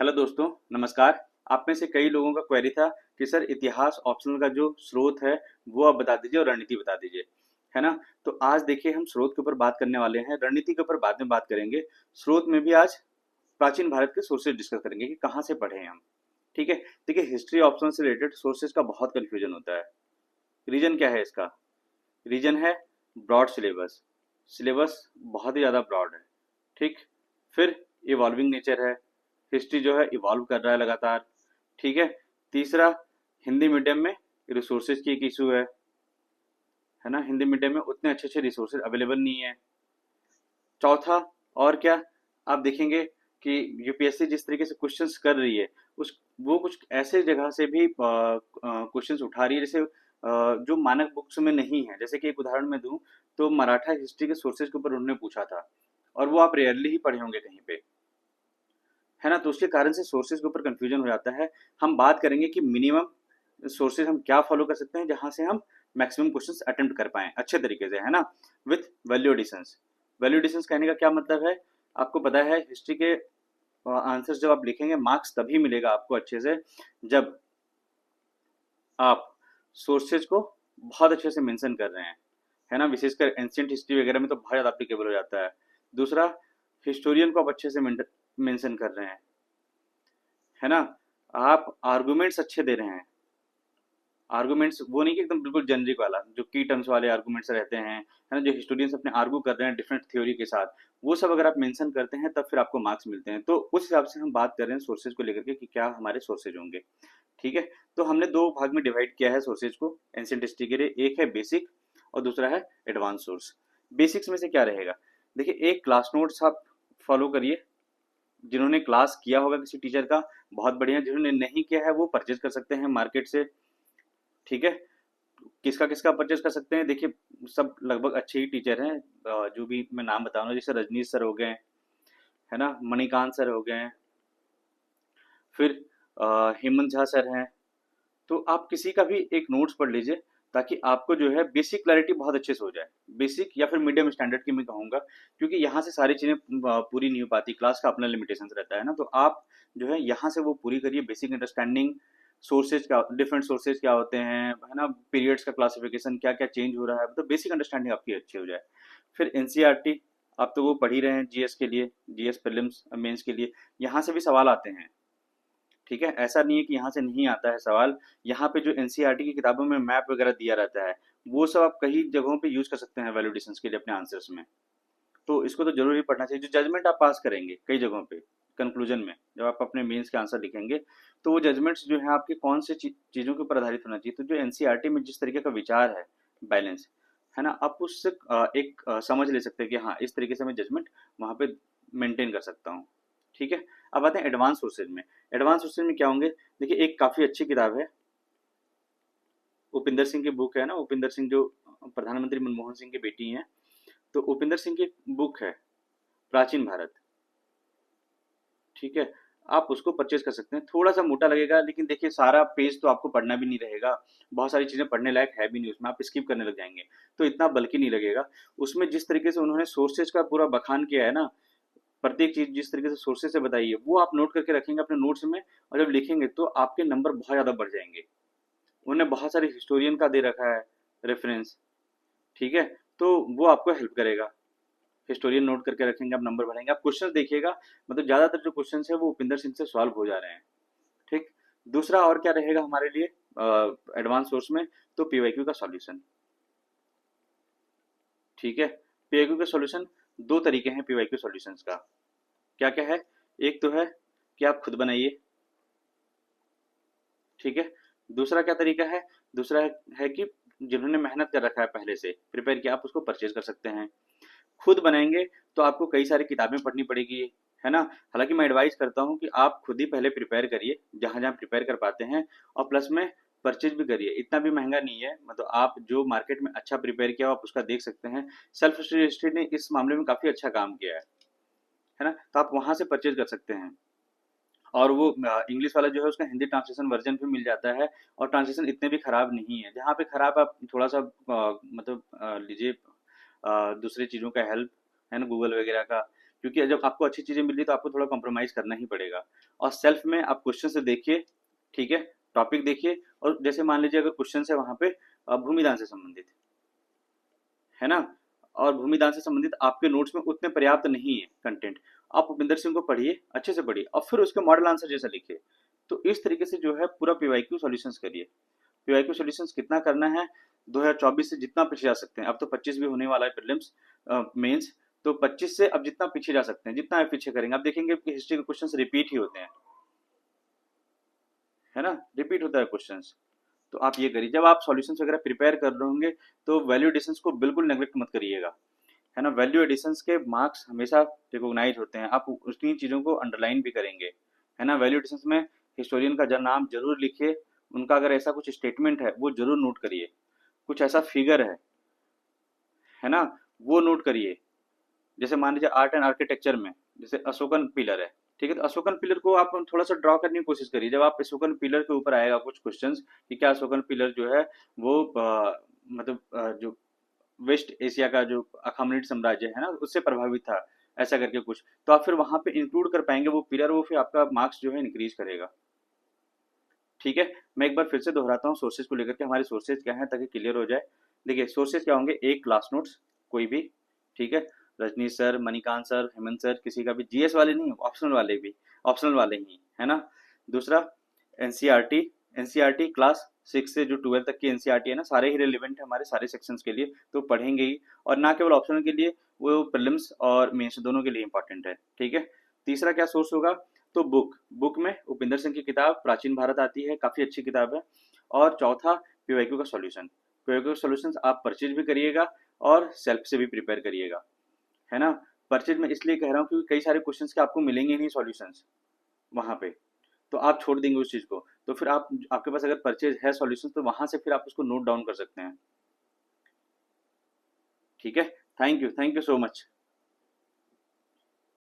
Hello दोस्तों, नमस्कार। आप में से कई लोगों का क्वेरी था कि सर इतिहास ऑप्शनल का जो स्रोत है वो आप बता दीजिए और रणनीति बता दीजिए, है ना? तो आज देखिए हम स्रोत के ऊपर बात करने वाले हैं, रणनीति के ऊपर बाद में बात करेंगे। स्रोत में भी आज प्राचीन भारत के सोर्सेज डिस्कस करेंगे कि कहाँ से पढ़े हैं हम। ठीक है? देखिए हिस्ट्री ऑप्शनल से रिलेटेड सोर्सेज का बहुत कन्फ्यूजन होता है। रीजन क्या है इसका? रीजन है ब्रॉड सिलेबस। सिलेबस बहुत ही ज़्यादा ब्रॉड है। ठीक। फिर इवॉल्विंग नेचर है। हिस्ट्री जो है इवॉल्व कर रहा है लगातार। ठीक है। तीसरा, हिंदी मीडियम में रिसोर्सेज की एक इशू है ना? हिंदी मीडियम में उतने अच्छे अच्छे रिसोर्सेज अवेलेबल नहीं है। चौथा, और क्या, आप देखेंगे कि यूपीएससी जिस तरीके से क्वेश्चंस कर रही है उस वो कुछ ऐसे जगह से भी क्वेश्चंस उठा रही है जैसे जो मानक बुक्स में नहीं है। जैसे कि एक उदाहरण मैं दूं तो मराठा हिस्ट्री के सोर्सेज के ऊपर उन्होंने पूछा था और वो आप रेयरली ही पढ़े होंगे कहीं पे, है ना? तो उसके कारण से सोर्सेज के ऊपर कंफ्यूजन हो जाता है। हम बात करेंगे कि मिनिमम सोर्सेज हम क्या फॉलो कर सकते हैं जहां से हम मैक्सिमम क्वेश्चंस अटेम्प्ट कर पाएं अच्छे तरीके से, है ना? With value additions. Value additions कहने का क्या मतलब है? आपको पता है हिस्ट्री के आंसर्स जब आप लिखेंगे मार्क्स तभी मिलेगा आपको अच्छे से जब आप सोर्सेज को बहुत अच्छे से मेंशन कर रहे हैं, है ना? विशेषकर एंशियंट हिस्ट्री वगैरह में तो बहुत ज़्यादा एप्लीकेबल हो जाता है। दूसरा, हिस्टोरियन को आप अच्छे से मेंशन कर रहे है ना? आप आर्गुमेंट्स अच्छे दे रहे हैं। आर्गुमेंट्स वो नहीं कि एकदम बिल्कुल जेनरिक वाला जो की टर्म्स वाले आर्गुमेंट्स रहते हैं, है ना? जो हिस्टोरियंस अपने आर्गू कर रहे हैं डिफरेंट थ्योरी के साथ, वो सब अगर आप मेंशन करते हैं तब फिर आपको मार्क्स मिलते हैं। तो उस हिसाब से हम बात कर रहे हैं सोर्सेज को लेकर के कि क्या हमारे सोर्सेज होंगे। ठीक है? तो हमने दो भाग में डिवाइड किया है सोर्सेज को एंशिएंट हिस्ट्री के लिए। एक है बेसिक और दूसरा है एडवांस सोर्स। बेसिक्स में से क्या रहेगा? देखिए, एक क्लास नोट्स आप फॉलो करिए। जिन्होंने क्लास किया होगा किसी टीचर का, बहुत बढ़िया। जिन्होंने नहीं किया है वो परचेज कर सकते हैं मार्केट से। ठीक है? किसका किसका परचेज कर सकते हैं? देखिए, सब लगभग अच्छे ही टीचर हैं। जो भी मैं नाम बता रहा हूँ, जैसे रजनीश सर हो गए, है ना? मणिकांत सर हो गए, फिर हेमंत झा सर हैं। तो आप किसी का भी एक नोट्स पढ़ लीजिए ताकि आपको जो है बेसिक क्लैरिटी बहुत अच्छे से हो जाए। बेसिक या फिर मीडियम स्टैंडर्ड की मैं कहूँगा, क्योंकि यहाँ से सारी चीज़ें पूरी नहीं हो पाती। क्लास का अपना लिमिटेशंस रहता है ना, तो आप जो है यहाँ से वो पूरी करिए। बेसिक अंडरस्टैंडिंग, सोर्सेज का डिफरेंट सोर्सेज क्या होते हैं, है ना? पीरियड्स का क्लासिफिकेशन, क्या क्या चेंज हो रहा है, तो बेसिक अंडरस्टैंडिंग आपकी अच्छी हो जाए। फिर एनसीईआरटी, आप तो वो पढ़ ही रहे हैं जीएस के लिए, जीएस प्रीलिम्स मेंस के लिए। यहाँ से भी सवाल आते हैं। ठीक है? ऐसा नहीं है कि यहाँ से नहीं आता है सवाल। यहाँ पे जो एनसीईआरटी की किताबों में मैप वगैरह दिया रहता है, वो सब आप कई जगहों पे यूज कर सकते हैं वैलिडेशंस के लिए अपने आंसर्स में। तो इसको तो जरूर ही पढ़ना चाहिए। जो जजमेंट आप पास करेंगे कई जगहों पे कंक्लूजन में, जब आप अपने मेंस के आंसर लिखेंगे, तो वो जजमेंट्स जो है आपके कौन से चीजों के ऊपर आधारित होना चाहिए। तो जो एनसीईआरटी में जिस तरीके का विचार है, बैलेंस, है ना, आप उससे एक समझ ले सकते हैं कि हाँ इस तरीके से मैं जजमेंट वहां पे मेंटेन कर सकता हूँ। ठीक है? अब आते हैं एडवांस सोर्सेज में। एडवांस सोर्सेज में क्या होंगे? देखिए, एक काफी अच्छी किताब है, उपिंदर सिंह की बुक है ना। उपिंदर सिंह जो प्रधानमंत्री मनमोहन सिंह की बेटी हैं, तो उपिंदर सिंह की बुक है प्राचीन भारत। ठीक है? आप उसको परचेज कर सकते हैं। थोड़ा सा मोटा लगेगा, लेकिन देखिए सारा पेज तो आपको पढ़ना भी नहीं रहेगा। बहुत सारी चीजें पढ़ने लायक है भी नहीं उसमें, आप स्किप करने लग जाएंगे। तो इतना बल्कि नहीं लगेगा। उसमें जिस तरीके से उन्होंने सोर्सेज का पूरा बखान किया है ना, प्रत्येक चीज जिस तरीके से सोर्सेज से बताई है वो आप नोट करके रखेंगे अपने नोट्स में, और जब लिखेंगे तो आपके नंबर बहुत ज्यादा बढ़ जाएंगे। उन्होंने बहुत सारे हिस्टोरियन का दे रखा है रेफरेंस। ठीक है? तो वो आपको हेल्प करेगा। हिस्टोरियन नोट करके रखेंगे, आप नंबर बढ़ाएंगे। आप क्वेश्चन देखिएगा, मतलब ज्यादातर जो क्वेश्चन है वो उपिंदर सिंह से सॉल्व हो जा रहे हैं। ठीक। दूसरा और क्या रहेगा हमारे लिए एडवांस सोर्स में? तो पीवाईक्यू का सॉल्यूशन। ठीक है? पीवाईक्यू का सॉल्यूशन, दो तरीके हैं पीवाईक्यू सॉल्यूशंस का। क्या क्या है? एक तो है कि आप खुद बनाइए। ठीक है? दूसरा क्या तरीका है? दूसरा है कि जिन्होंने मेहनत कर रखा है पहले से प्रिपेयर किया, आप उसको परचेज कर सकते हैं। खुद बनाएंगे तो आपको कई सारी किताबें पढ़नी पड़ेगी, है ना? हालांकि मैं एडवाइस करता हूँ कि आप खुद ही पहले प्रिपेयर करिए जहां जहां प्रिपेयर कर पाते हैं, और प्लस में परचेज भी करिए। इतना भी महंगा नहीं है, मतलब आप जो मार्केट में अच्छा प्रिपेयर किया हो आप उसका देख सकते हैं। सेल्फ स्टडी ने इस मामले में काफी अच्छा काम किया है ना? तो आप वहां से परचेज कर सकते हैं। और वो इंग्लिश वाला जो है उसका हिंदी ट्रांसलेशन वर्जन भी मिल जाता है, और ट्रांसलेशन इतने भी खराब नहीं है। जहाँ पे खराब आप थोड़ा सा मतलब लीजिए दूसरी चीज़ों का हेल्प, है ना, गूगल वगैरह का। क्योंकि जब आपको अच्छी चीज़ें मिल रही तो आपको थोड़ा कॉम्प्रोमाइज़ करना ही पड़ेगा। और सेल्फ में आप क्वेश्चन से देखिए, ठीक है, टॉपिक देखिए, और जैसे मान लीजिए अगर क्वेश्चन है वहाँ पे भूमिदान से संबंधित, है ना, और भूमिदान से संबंधित आपके नोट्स में उतने पर्याप्त नहीं है कंटेंट, आप भूपिंदर सिंह को पढ़िए, अच्छे से पढ़िए और फिर उसके मॉडल आंसर जैसा लिखिए। तो इस तरीके से जो है पूरा पीवाईक्यू सॉल्यूशंस करिए। पीवाईक्यू सॉल्यूशंस कितना करना है, 2024 से जितना पीछे जा सकते हैं, अब तो 25 भी होने वाला है प्रीलिम्स मेंस, तो 25 से अब जितना पीछे जा सकते हैं, जितना आप पीछे करेंगे, आप देखेंगे कि हिस्ट्री के क्वेश्चंस रिपीट ही होते हैं, है ना, रिपीट होता है क्वेश्चंस। तो आप ये करिए, जब आप सॉल्यूशंस वगैरह प्रिपेयर कर रहे होंगे तो वैल्यू एडिशंस को बिल्कुल नेग्लेक्ट मत करिएगा, है ना। वैल्यू एडिशंस के मार्क्स हमेशा रिकॉग्नाइज होते हैं, आप उसी चीज़ों को अंडरलाइन भी करेंगे, है ना। वैल्यू एडिशंस में हिस्टोरियन का नाम जरूर लिखिए, उनका अगर ऐसा कुछ स्टेटमेंट है वो जरूर नोट करिए, कुछ ऐसा फिगर है ना, वो नोट करिए। जैसे मान लीजिए आर्ट एंड आर्किटेक्चर में जैसे अशोकन पिलर है, ठीक है, तो अशोकन पिलर को आप थोड़ा सा ड्रॉ करने की कोशिश करिए। जब आप अशोकन पिलर के ऊपर आएगा कुछ क्वेश्चंस कि क्या अशोकन पिलर जो है वो मतलब जो वेस्ट एशिया का जो अखामनिड साम्राज्य है ना उससे प्रभावित था, ऐसा करके कुछ, तो आप फिर वहां पे इंक्लूड कर पाएंगे वो पिलर, वो फिर आपका मार्क्स जो है इंक्रीज करेगा। ठीक है, मैं एक बार फिर से दोहराता हूँ सोर्सेज को लेकर के, हमारे सोर्सेज क्या है ताकि क्लियर हो जाए। देखिए सोर्सेज क्या होंगे, एक क्लास नोट्स कोई भी, ठीक है, Rajneesh sir, Manikant sir, Hemant sir, किसी का भी, जीएस वाले नहीं, ऑप्शनल वाले भी, ऑप्शनल वाले ही, है ना। दूसरा एनसीईआरटी, एनसीईआरटी क्लास 6 से जो 12 तक की एनसीईआरटी है ना, सारे ही रिलेवेंट है हमारे सारे सेक्शंस के लिए, तो पढ़ेंगे ही, और ना केवल ऑप्शनल के लिए, वो प्रीलिम्स और मेंस दोनों के लिए इंपॉर्टेंट है, ठीक है। तीसरा क्या सोर्स होगा, तो बुक, बुक में उपिंदर सिंह की किताब प्राचीन भारत आती है, काफ़ी अच्छी किताब है। और चौथा पीवाईक्यू का सॉल्यूशन, पीवाईक्यू का सॉल्यूशन आप परचेज भी करिएगा और सेल्फ से भी प्रिपेयर करिएगा, है ना। परचेज में इसलिए कह रहा हूँ क्योंकि कई सारे क्वेश्चंस के आपको मिलेंगे नहीं सॉल्यूशंस वहाँ पे, तो आप छोड़ देंगे उस चीज़ को, तो फिर आप, आपके पास अगर परचेज है सॉल्यूशन तो वहाँ से फिर आप उसको नोट डाउन कर सकते हैं, ठीक है। Thank you so much.